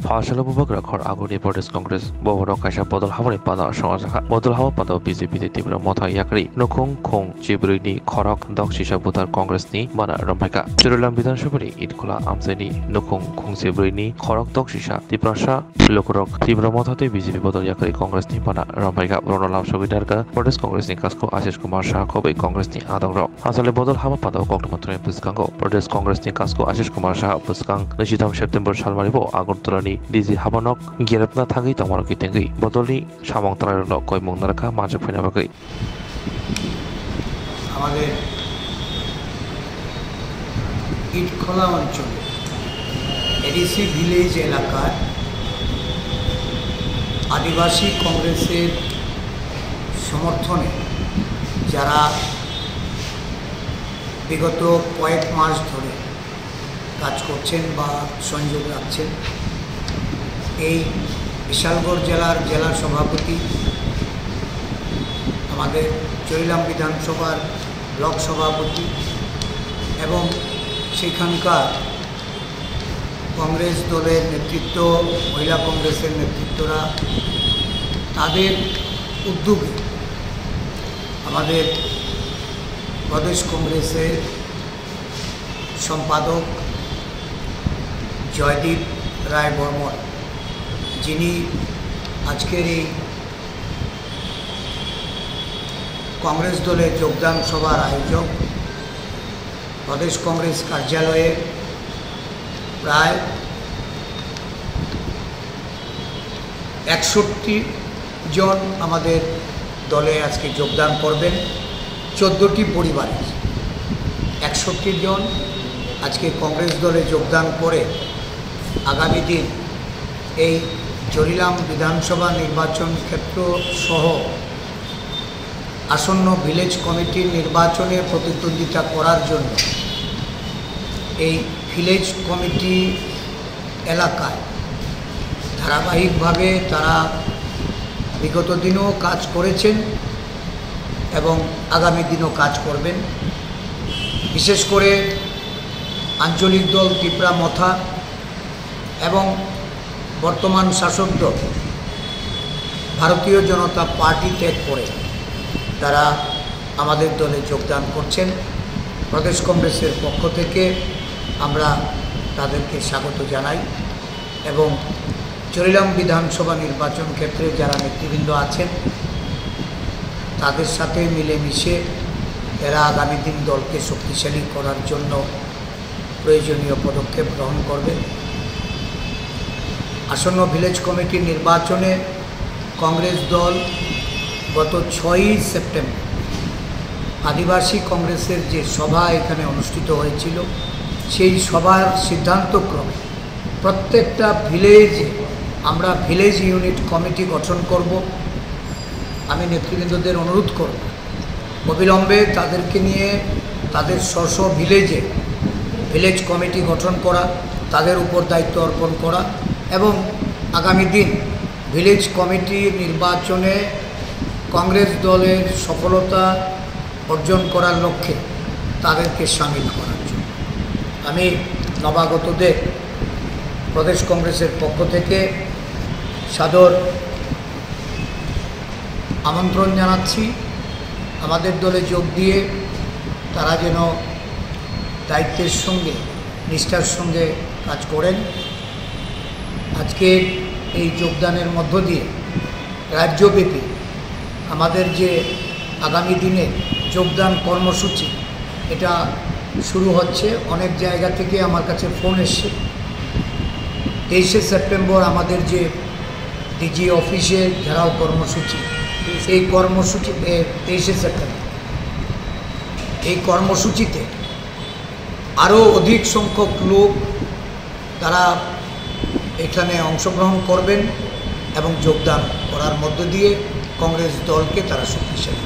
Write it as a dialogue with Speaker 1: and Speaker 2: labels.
Speaker 1: Haşalı Bubakrakar Aguni Protest Congress Boborok Kaisa Bodol Hamani Pada Songajaka Bodol Hawa Pada BJP Tibra Motha Yakri Nukung Khong Chibrini Khorok Dok Shisha Butar Congress ni Mana Rampaka Churulam Bidhan Sabari Idkula Amseni Nukung Khong Chibrini Khorok Dok Shisha Tiprasha Lokorok Tibra Motha te BJP Bodol Yakri Congress ni Mana Rampaka Ronolam Sobidarka Protest Congress ni Kasko Ashish Kumar Shah Kobe Congress ni Adangro Hasale Bodol Hawa Pada Kokmatra Puskango Protest Congress ni Kasko Ashish Kumar Shah Puskang 27 September Salmaribo Agortolani Dizi Habanok Gerapna Tangi Tamaraki Tengi Bodoli Shamong Tarano Koi Monarka Maja Pinabaki
Speaker 2: আমাদের ইটখোলা অঞ্চলে ADC village এলাকার আদিবাসী কংগ্রেসের সমর্থনে যারা বিগত কয়েক মাস ধরে কাজ করছেন বা সংযোগ রাখছেন এই বিশালগড় জেলার জেলা সভাপতি আমাদের চরিলাম বিধানসভার ব্লক সভাপতি এবং সেখানকার কংগ্রেস দলের নেতৃত্ব মহিলা কংগ্রেসের নেতৃত্বরা তাদের উদ্যোগে আমাদের প্রদেশ কংগ্রেসের সম্পাদক জয়দীপ রায় বর্মন যিনি আজকের এই কংগ্রেস দলে যোগদান সভার আয়োজক প্রদেশ কংগ্রেস কার্যালয়ে প্রায় 61 জন আমাদের দলে আজকে যোগদান করবেন 14টি পরিবারের 61 জন আজকে কংগ্রেস দলে যোগদান করে আগামী দিন এই চরিলাম বিধানসভা নির্বাচন ক্ষেত্র সহ আসন্ন ভিলেজ কমিটির নির্বাচনে প্রতিদ্বন্দ্বিতা করার জন্য এই ভিলেজ কমিটি এলাকায় ধারাবাহিকভাবে তারা বিগত দিনও কাজ করেছেন এবং আগামী দিনও কাজ করবেন। বিশেষ করে আঞ্চলিক দল ত্রিপুরা মথা এবং বর্তমান শাসক দল ভারতীয় জনতা পার্টি ত্যাগ করে তারা আমাদের দলে যোগদান করছেন। প্রদেশ কংগ্রেসের পক্ষ থেকে আমরা তাদেরকে স্বাগত জানাই এবং চরিলাম বিধানসভা নির্বাচন ক্ষেত্রে যারা নেতৃবৃন্দ আছেন তাদের সাথে মিলেমিশে এরা আগামী দিন দলকে শক্তিশালী করার জন্য প্রয়োজনীয় পদক্ষেপ গ্রহণ করবে। আসন্ন ভিলেজ কমিটির নির্বাচনে কংগ্রেস দল গত 6ই সেপ্টেম্বর আদিবাসী কংগ্রেসের যে সভা এখানে অনুষ্ঠিত হয়েছিল সেই সভার সিদ্ধান্তক্রমে প্রত্যেকটা ভিলেজে আমরা ভিলেজ ইউনিট কমিটি গঠন করব। আমি নেতৃবৃন্দদের অনুরোধ করব অবিলম্বে তাদেরকে নিয়ে তাদের স্ব ভিলেজে ভিলেজ কমিটি গঠন করা, তাদের উপর দায়িত্ব অর্পণ করা এবং আগামী দিন ভিলেজ কমিটি নির্বাচনে কংগ্রেস দলের সফলতা অর্জন করার লক্ষ্যে তাদেরকে সামিল করার জন্য আমি নবাগতদের প্রদেশ কংগ্রেসের পক্ষ থেকে সাদর আমন্ত্রণ জানাচ্ছি। আমাদের দলে যোগ দিয়ে তারা যেন দায়িত্বের সঙ্গে নিষ্ঠার সঙ্গে কাজ করেন। আজকের এই যোগদানের মধ্য দিয়ে রাজ্যব্যাপী আমাদের যে আগামী দিনে যোগদান কর্মসূচি এটা শুরু হচ্ছে। অনেক জায়গা থেকে আমার কাছে ফোন এসছে 23শে সেপ্টেম্বর আমাদের যে ডিজি অফিসে ঘেরাও কর্মসূচি, এই কর্মসূচি 23শে সেপ্টেম্বর এই কর্মসূচিতে আরও অধিক সংখ্যক লোক তারা এখানে অংশগ্রহণ করবেন এবং যোগদান করার মধ্য দিয়ে কংগ্রেস দলকে তারা শক্তিশালী